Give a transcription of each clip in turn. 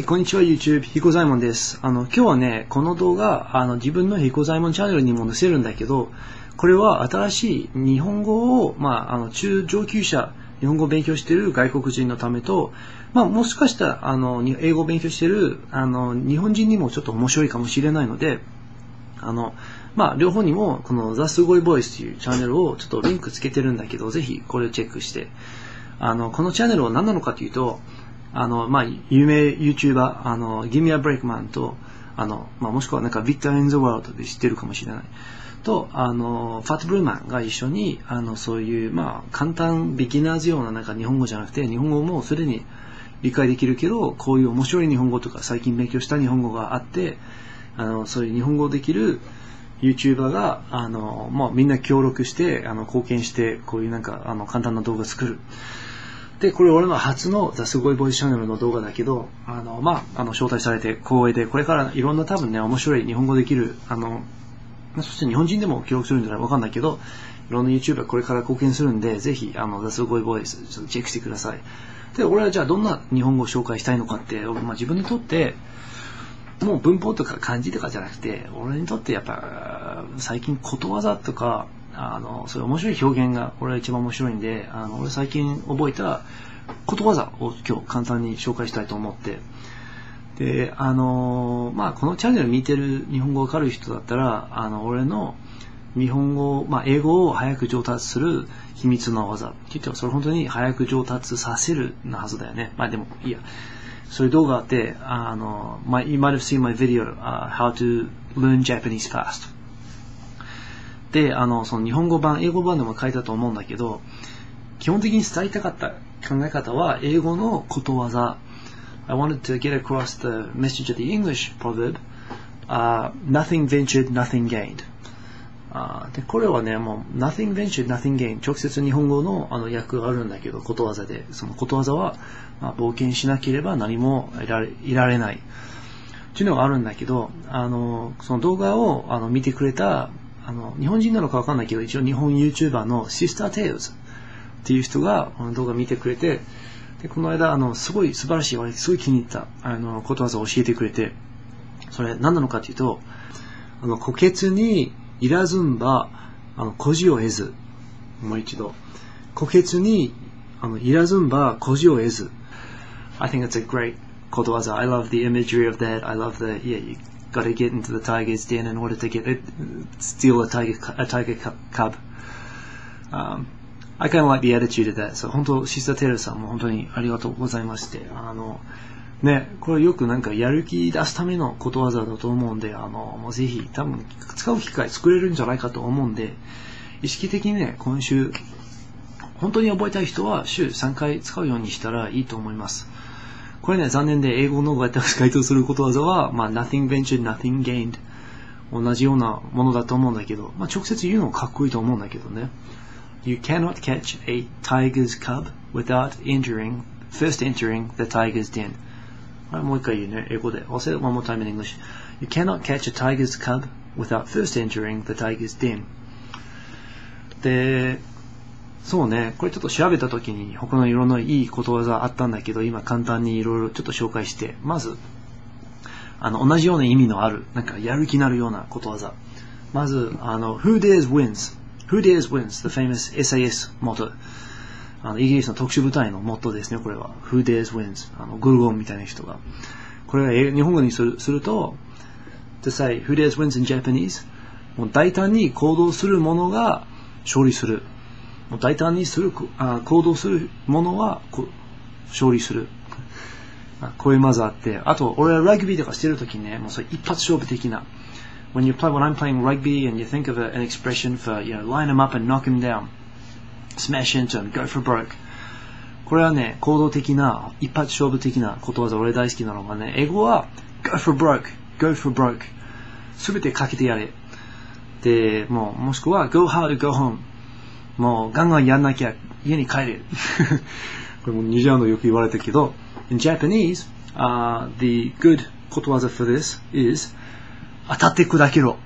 い、こんにちは YouTube、ひこざいもんです。今日はね、この動画、自分のひこざいもんチャンネルにも載せるんだけど、これは新しい日本語を、中上級者、日本語を勉強している外国人のためと、もしかしたら、英語を勉強している、日本人にもちょっと面白いかもしれないので、両方にも、この The すごいボイスというチャンネルをちょっとリンクつけてるんだけど、ぜひこれをチェックして、このチャンネルは何なのかというと、有名 YouTuber、ギミア・ブレイクマンと、もしくはなんか Victor in the World で知ってるかもしれない。と、ファット・ブルーマンが一緒に、そういう、簡単、ビギナーズ用ななんか日本語じゃなくて、日本語もすでに理解できるけど、こういう面白い日本語とか、最近勉強した日本語があって、そういう日本語できる YouTuber が、みんな協力して、貢献して、こういうなんか、簡単な動画作る。で、これ俺の初のザ・すごいボイスチャンネルの動画だけど、招待されて光栄で、これからいろんな多分ね、面白い日本語できる、そして日本人でも協力するんじゃないかわかんないけど、いろんな YouTuber これから貢献するんで、ぜひ、ザ・すごいボイス、ちょっとチェックしてください。で、俺はじゃあどんな日本語を紹介したいのかって、自分にとって、もう文法とか漢字とかじゃなくて、俺にとってやっぱ、最近ことわざとか、そういう面白い表現が俺は一番面白いんで、俺最近覚えたことわざを今日簡単に紹介したいと思って、で、このチャンネル見てる日本語わかる人だったら、俺の日本語、英語を早く上達する秘密の技って言っても、それ本当に早く上達させるのはずだよね。でもいいや。そういう動画あって、you might have seen my video、how to learn Japanese fast。で、その日本語版、英語版でも書いたと思うんだけど、基本的に伝えたかった考え方は、英語のことわざ。I wanted to get across the message of the English proverb、nothing ventured, nothing gained。で、これはね、もう、nothing ventured, nothing gained。直接日本語の訳があるんだけど、ことわざで。そのことわざは、冒険しなければ何もいられない。っていうのがあるんだけど、その動画を見てくれた、日本人なのかわかんないけど、一応日本 YouTuber の Sister Tales っていう人がこの動画見てくれて、で、この間、すごい素晴らしい、すごい気に入った、ことわざを教えてくれて、それ何なのかというと、虎穴にいらずんば、孤児を得ず。もう一度。虎穴に、いらずんば、孤児を得ず。I think it's a great ことわざ。I love the imagery of that. I love you got to get into the tiger's den in order to steal a tiger cub. I kind of like the attitude of that. So 本当シスターテレさんも本当にありがとうございまして、これよくなんかやる気出すためのことわざだと思うんで、もうぜひ多分使う機会作れるんじゃないかと思うんで、意識的にね、今週本当に覚えたい人は週3回使うようにしたらいいと思います。これね、残念で英語の回答することわざは、nothing ventured, nothing gained。同じようなものだと思うんだけど、直接言うのかっこいいと思うんだけどね。You cannot catch a tiger's cub without first entering the tiger's den。もう一回言うね、英語で。I'll say it one more time in English. You cannot catch a tiger's cub without first entering the tiger's den。で、そうね、これちょっと調べたときに他のいろんないいことわざあったんだけど、今簡単にいろいろちょっと紹介して、まず、同じような意味のある、なんかやる気になるようなことわざ。まず、Who dares wins。Who dares wins, the famous SAS motto。イギリスの特殊部隊のモットーですね、これは。Who dares wins。グルゴンみたいな人が。これは日本語にすると、to say, Who dares wins in Japanese。もう大胆に行動する者が勝利する。大胆に行動するものは勝利する。こういうまずあって、あと俺はラグビーとかしてるときにね、もうそれ一発勝負的な。When I'm playing rugby and you think of an expression for, line them up and knock them down, smash into them, go for broke。これはね、行動的な、一発勝負的なことわざ、俺大好きなのがね、英語は go for broke。すべてかけてやれ。で、もしくは go hard, go home。もうガンガンやんなきゃ家に帰れ。これもニジャンのよく言われたけど、in Japanese、the good ことわざ for this is 当たって砕けろ。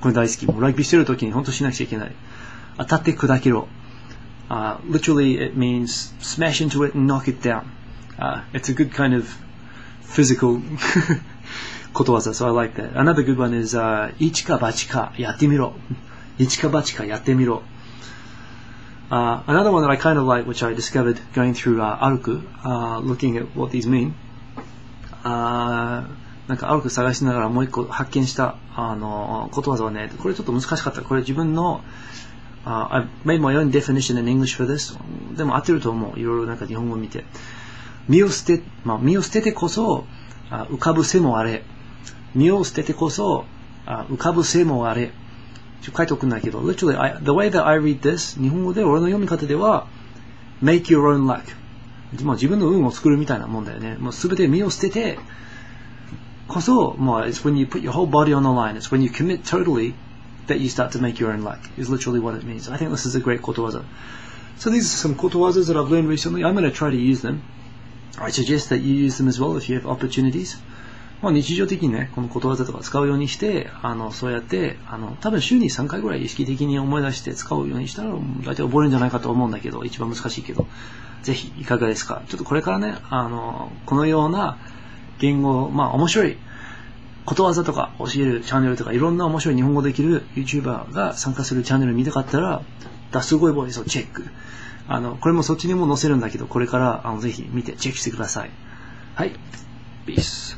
これ大好き。もうラグビーしてるときに本当しなくちゃいけない。当たって砕けろ。Literally it means smash into it and knock it down. It's a good kind of physical ことわざ。So I like that. Another good one is, 一か八かやってみろ。一か八かやってみろ。Another one that I kind of like, which I discovered going through 歩く、looking at what these mean. なんか歩く探しながらもう一個発見したことわざはね、これちょっと難しかった。これ自分のI've made my own definition in English for this. でも合ってると思う。いろいろなんか日本語を見て。身を捨ててこそ浮かぶ瀬もあれ。身を捨ててこそ浮かぶ瀬もあれ。書いておくんだけど、literally, the way that I read this, 日本語で俺の読み方では、make your own luck. 自分の運を作るみたいなもんだよね。もうすべて身を捨ててこそ、it's when you put your whole body on the line. It's when you commit totally that you start to make your own luck. Is literally what it means. I think this is a great ことわざ. So these are some ことわざ that I've learned recently. I'm going to try to use them. I suggest that you use them as well if you have opportunities. 日常的にね、このことわざとか使うようにして、そうやって、多分週に3回ぐらい意識的に思い出して使うようにしたら、大体覚えるんじゃないかと思うんだけど、一番難しいけど、ぜひいかがですか。ちょっとこれからね、このような言語、面白いことわざとか教えるチャンネルとか、いろんな面白い日本語できる YouTuber が参加するチャンネル見たかったら、すごいボイスをチェック。これもそっちにも載せるんだけど、これからぜひ見てチェックしてください。はい。Peace。